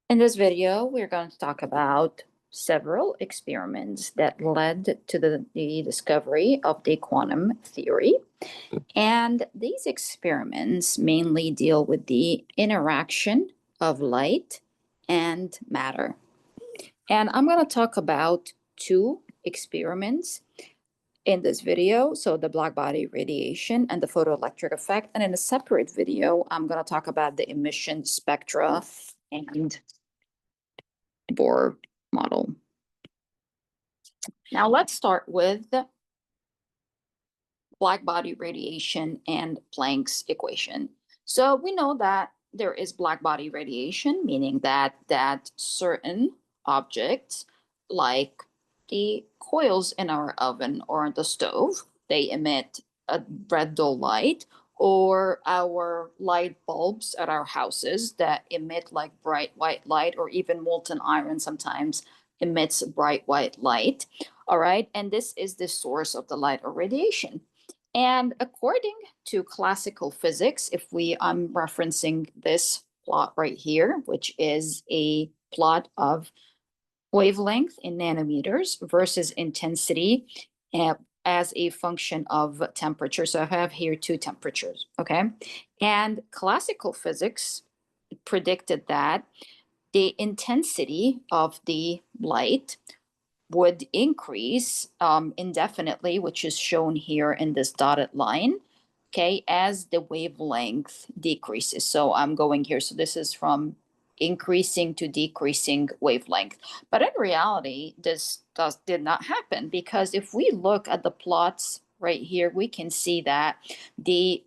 In this video, we're going to talk about several experiments that led to the discovery of the quantum theory. And these experiments mainly deal with the interaction of light and matter. And I'm going to talk about two experiments in this video. So the black body radiation and the photoelectric effect. And in a separate video, I'm going to talk about the emission spectra and Bohr model. Now let's start with black body radiation and Planck's equation. So we know that there is black body radiation, meaning that certain objects like the coils in our oven or the stove, they emit a red dull light, or our light bulbs at our houses that emit like bright white light, or even molten iron sometimes emits bright white light. All right, and this is the source of the light or radiation. And according to classical physics, if I'm referencing this plot right here, which is a plot of wavelength in nanometers versus intensity as a function of temperature. So I have here two temperatures, okay? And classical physics predicted that the intensity of the light would increase indefinitely, which is shown here in this dotted line, okay, as the wavelength decreases. So I'm going here. So this is from increasing to decreasing wavelength. But in reality, this did not happen, because if we look at the plots right here, we can see that the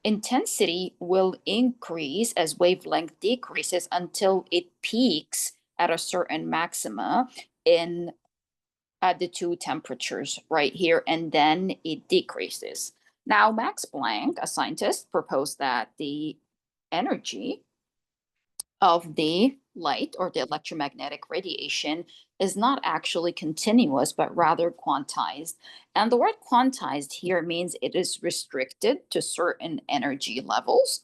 intensity will increase as wavelength decreases until it peaks at a certain maxima at the two temperatures right here, and then it decreases. Now, Max Planck, a scientist, proposed that the energy of the light or the electromagnetic radiation is not actually continuous, but rather quantized. And the word quantized here means it is restricted to certain energy levels.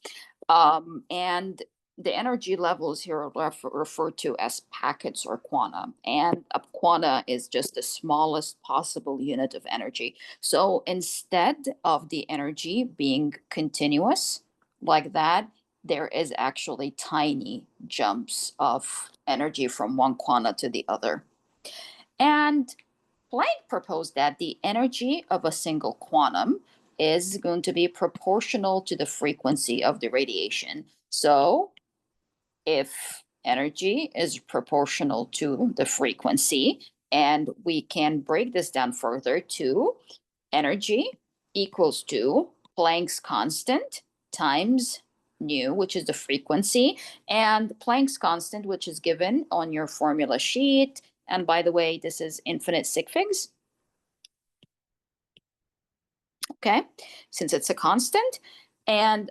And the energy levels here are referred to as packets or quanta. And a quanta is just the smallest possible unit of energy. So instead of the energy being continuous like that, there is actually tiny jumps of energy from one quanta to the other. And Planck proposed that the energy of a single quantum is going to be proportional to the frequency of the radiation. So if energy is proportional to the frequency, and we can break this down further to energy equals to Planck's constant times nu, which is the frequency, and Planck's constant, which is given on your formula sheet. And by the way, this is infinite sig figs. Okay, since it's a constant. And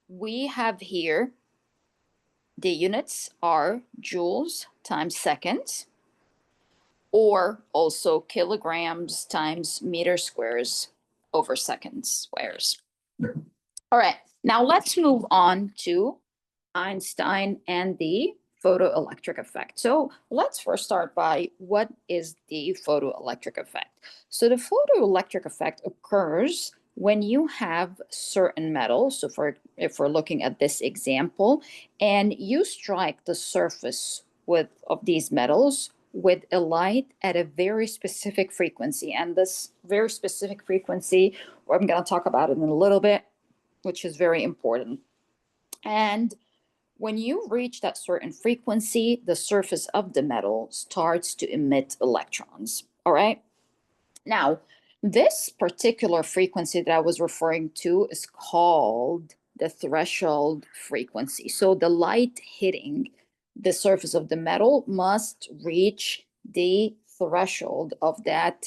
we have here the units are joules times seconds, or also kilograms times meter squares over seconds squares. All right, now let's move on to Einstein and the photoelectric effect. So let's first start by what is the photoelectric effect. So the photoelectric effect occurs when you have certain metals. So if we're looking at this example, and you strike the surface of these metals with a light at a very specific frequency. And this very specific frequency, I'm going to talk about it in a little bit, which is very important. And when you reach that certain frequency, the surface of the metal starts to emit electrons. All right. Now, this particular frequency that I was referring to is called the threshold frequency. So the light hitting the surface of the metal must reach the threshold of that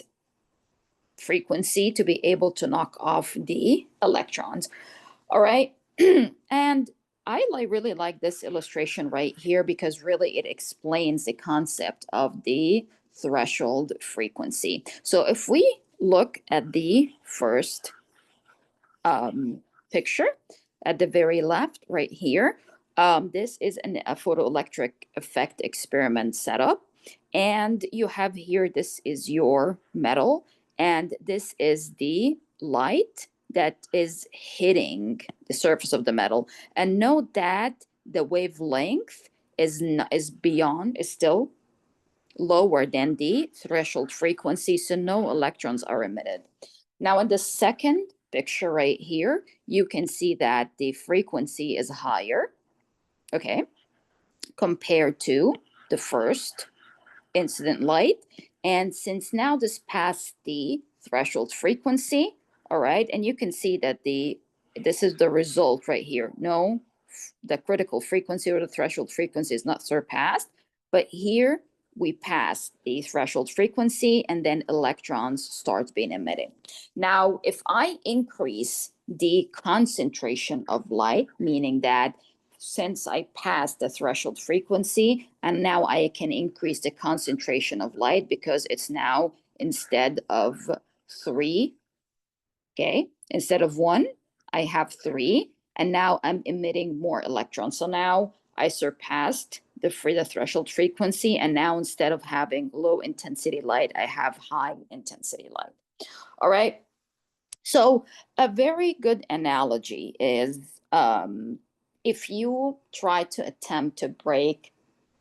frequency to be able to knock off the electrons. All right. And I really like this illustration right here, because really it explains the concept of the threshold frequency. So if we look at the first picture, at the very left right here, this is a photoelectric effect experiment setup. And you have here, this is your metal, and this is the light that is hitting the surface of the metal. And note that the wavelength is still lower than the threshold frequency, so no electrons are emitted. Now in the second picture right here, you can see that the frequency is higher, okay, compared to the first incident light. And since now this passed the threshold frequency, all right, and you can see that this is the result right here. No, the critical frequency or the threshold frequency is not surpassed, but here we pass the threshold frequency and then electrons start being emitted. Now, if I increase the concentration of light, meaning that since I passed the threshold frequency and now I can increase the concentration of light because it's now instead of 3, okay, instead of 1, I have 3, and now I'm emitting more electrons. So now I surpassed the threshold frequency, and now instead of having low intensity light, I have high intensity light. All right. So a very good analogy is if you try to attempt to break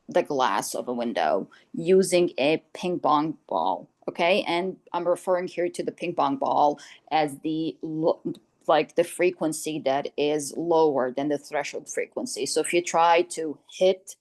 the glass of a window using a ping pong ball, okay? And I'm referring here to the ping pong ball as the frequency that is lower than the threshold frequency. So if you try to hit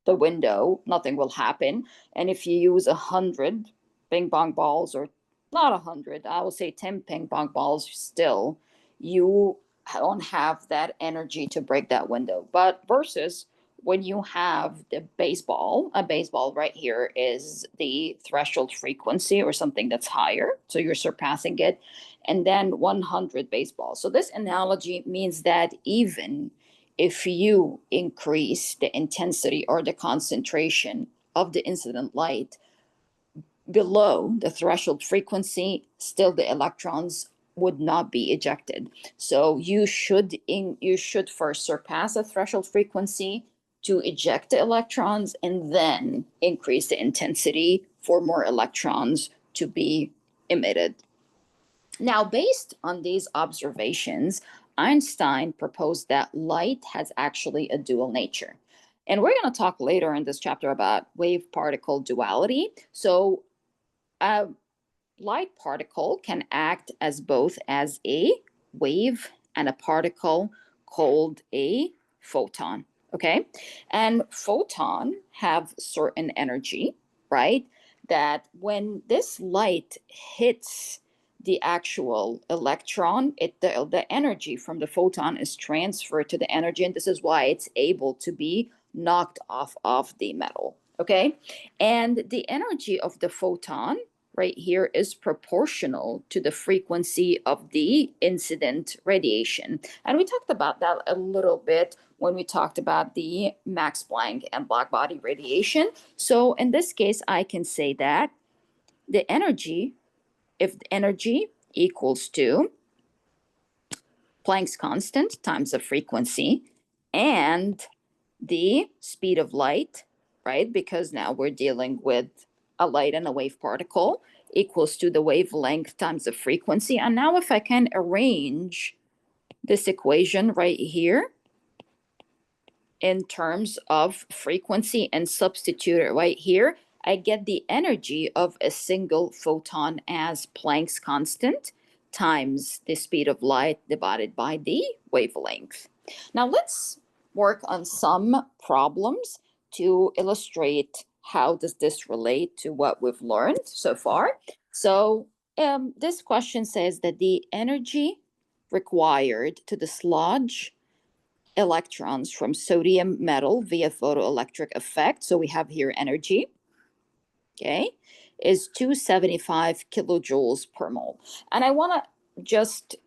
the window, nothing will happen. And if you use 100 ping pong balls, or not 100, I will say 10 ping pong balls, still, you don't have that energy to break that window. But versus when you have the baseball, a baseball right here is the threshold frequency or something that's higher. So you're surpassing it. And then 100 baseballs. So this analogy means that even if you increase the intensity or the concentration of the incident light below the threshold frequency, still the electrons would not be ejected. So you should first surpass the threshold frequency to eject the electrons and then increase the intensity for more electrons to be emitted. Now, based on these observations, Einstein proposed that light has actually a dual nature. And we're going to talk later in this chapter about wave-particle duality. So a light particle can act as both as a wave and a particle called a photon, okay? And photon have certain energy, right? That when this light hits the actual electron, the energy from the photon is transferred to the energy, and this is why it's able to be knocked off of the metal, okay? And the energy of the photon right here is proportional to the frequency of the incident radiation. And we talked about that a little bit when we talked about the Max Planck and black body radiation. So in this case, I can say that the energy, if the energy equals to Planck's constant times the frequency and the speed of light, right? Because now we're dealing with a light and a wave particle equals to the wavelength times the frequency. And now if I can arrange this equation right here in terms of frequency and substitute it right here, I get the energy of a single photon as Planck's constant times the speed of light divided by the wavelength. Now let's work on some problems to illustrate how does this relate to what we've learned so far. So this question says that the energy required to dislodge electrons from sodium metal via photoelectric effect, so we have here energy, okay, is 275 kilojoules per mole. And I want to just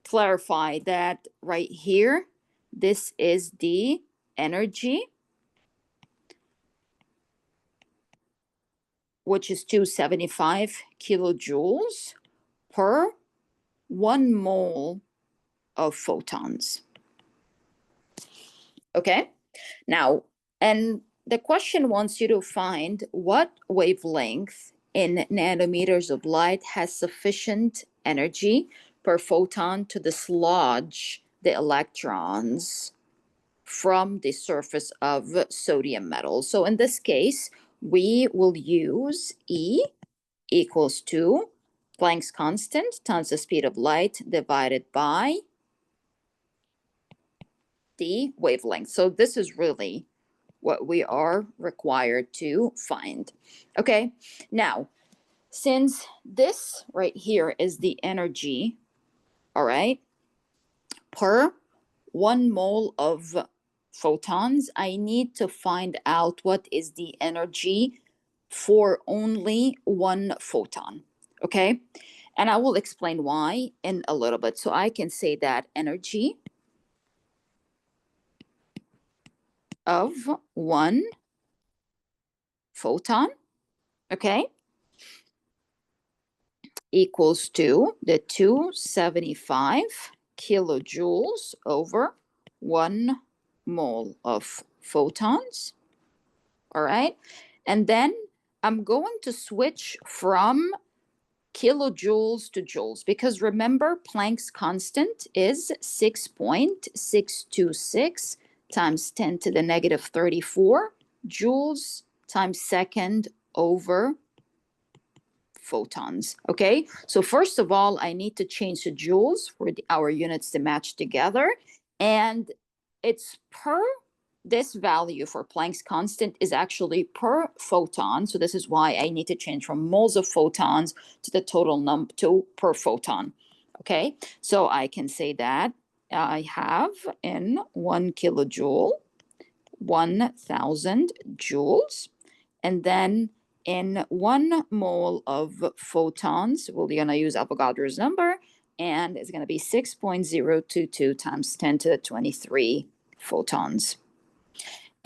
clarify that right here, this is the energy, which is 275 kilojoules per 1 mole of photons. Okay, now, and the question wants you to find what wavelength in nanometers of light has sufficient energy per photon to dislodge the electrons from the surface of sodium metal. So in this case, we will use E equals to Planck's constant times the speed of light divided by the wavelength. So this is really what we are required to find. Okay, now, since this right here is the energy, all right, per 1 mole of photons, I need to find out what is the energy for only 1 photon, okay? And I will explain why in a little bit. So I can say that energy of 1 photon, okay, equals to the 275 kilojoules over 1 mole of photons. All right. And then I'm going to switch from kilojoules to joules, because remember, Planck's constant is 6.626 times 10 to the negative 34 joules times second over photons. Okay, so first of all, I need to change the joules for our units to match together, and it's per, this value for Planck's constant is actually per photon. So this is why I need to change from moles of photons to the total number to per photon. Okay, so I can say that I have in 1 kilojoule 1,000 joules, and then in 1 mole of photons, we're going to use Avogadro's number, and it's going to be 6.022 times 10 to the 23 photons.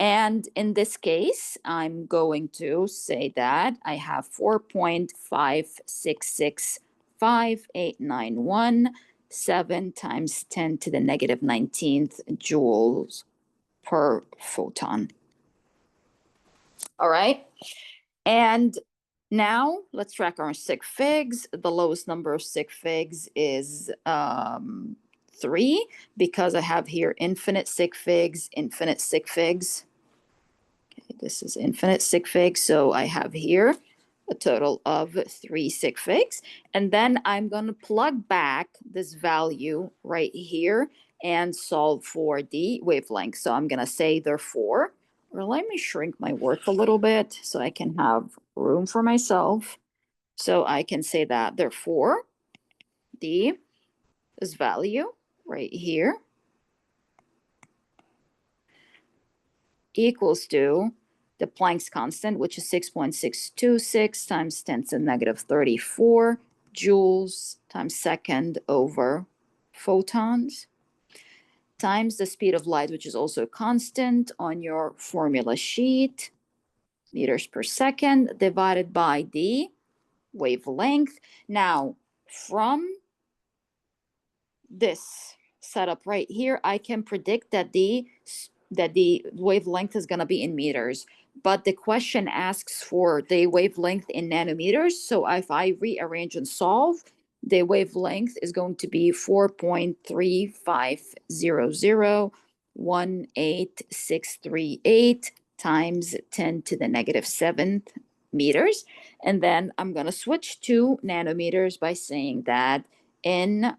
And in this case, I'm going to say that I have 4.5665891 times 10 to the negative 19th joules per photon. All right. And now let's track our sig figs. The lowest number of sig figs is 3, because I have here infinite sig figs, infinite sig figs. Okay, this is infinite sig figs. So I have here a total of 3 sig figs. And then I'm going to plug back this value right here and solve for the wavelength. So I'm going to say therefore, or let me shrink my work a little bit so I can have room for myself. So I can say that therefore this value right here equals to the Planck's constant, which is 6.626 times 10 to the negative 34 joules times second over photons, times the speed of light, which is also constant on your formula sheet, meters per second, divided by the wavelength. Now, from this setup right here, I can predict that the wavelength is going to be in meters, but the question asks for the wavelength in nanometers. So if I rearrange and solve, the wavelength is going to be 4.350018638 times 10 to the negative 7th meters. And then I'm going to switch to nanometers by saying that in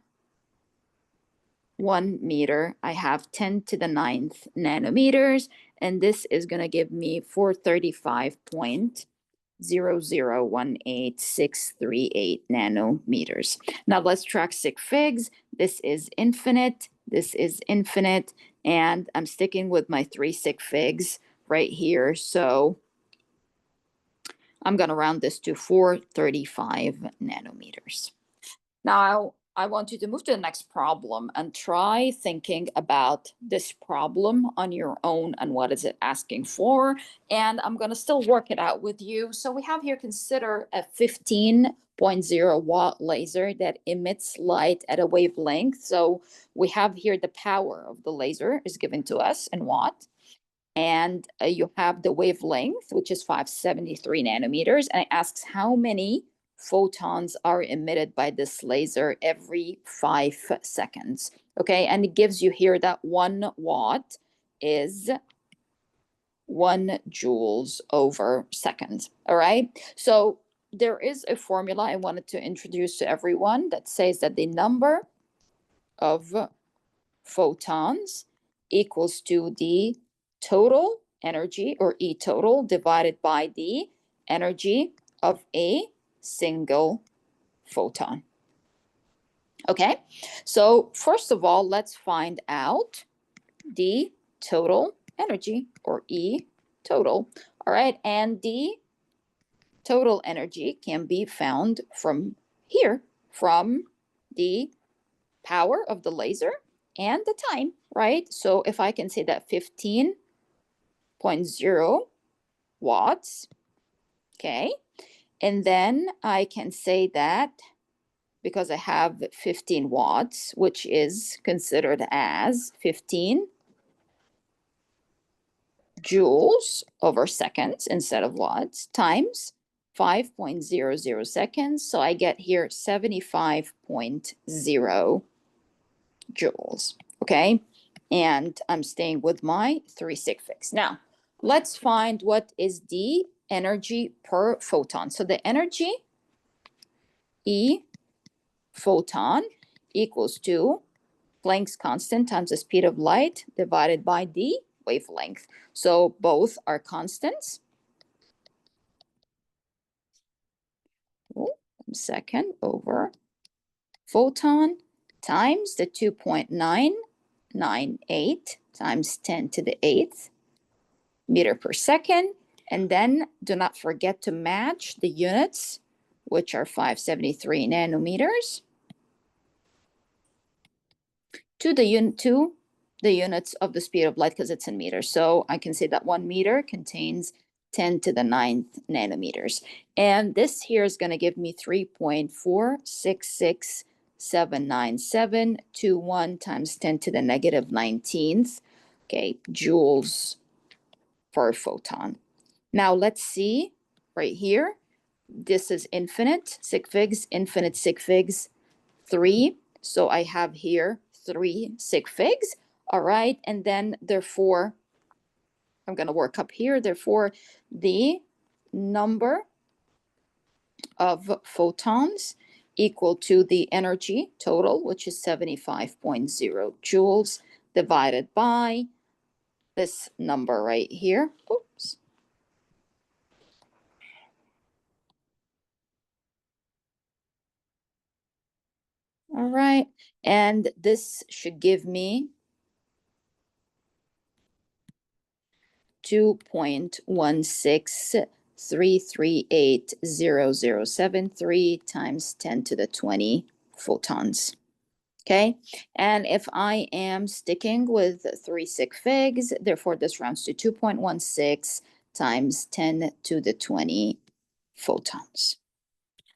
1 meter, I have 10 to the 9th nanometers, and this is going to give me 435.0018638 nanometers. Now let's track sig figs. This is infinite, and I'm sticking with my 3 sig figs right here. So I'm going to round this to 435 nanometers. Now, I want you to move to the next problem and try thinking about this problem on your own and what is it asking for. And I'm going to still work it out with you. So we have here, consider a 15.0 watt laser that emits light at a wavelength. So we have here the power of the laser is given to us in watt. And you have the wavelength, which is 573 nanometers. And it asks how many photons are emitted by this laser every 5 seconds. Okay, and it gives you here that 1 watt is 1 joules over seconds. All right, so there is a formula I wanted to introduce to everyone that says that the number of photons equals to the total energy, or E total, divided by the energy of a single photon. Okay, so first of all, let's find out the total energy, or E total. All right, and the total energy can be found from here, from the power of the laser and the time, right? So if I can say that 15.0 watts, okay, and then I can say that because I have 15 watts, which is considered as 15 joules over seconds instead of watts, times 5.00 seconds. So I get here 75.0 joules, okay? And I'm staying with my 3 sig figs. Now, let's find what is the energy per photon. So the energy, E photon, equals to Planck's constant times the speed of light divided by the wavelength. So both are constants. Second over photon times the 2.998 times 10 to the 8th meter per second. And then do not forget to match the units, which are 573 nanometers, to the units of the speed of light, because it's in meters. So I can say that 1 meter contains 10 to the 9th nanometers. And this here is going to give me 3.46679721 times 10 to the negative 19th, okay, joules per photon. Now let's see right here. This is infinite sig figs, 3. So I have here 3 sig figs. All right, and then therefore, I'm going to work up here. Therefore, the number of photons equal to the energy total, which is 75.0 joules, divided by this number right here. Oops. All right, and this should give me 2.163380073 times 10 to the 20 photons. Okay, and if I am sticking with 3 sig figs, therefore this rounds to 2.16 times 10 to the 20 photons.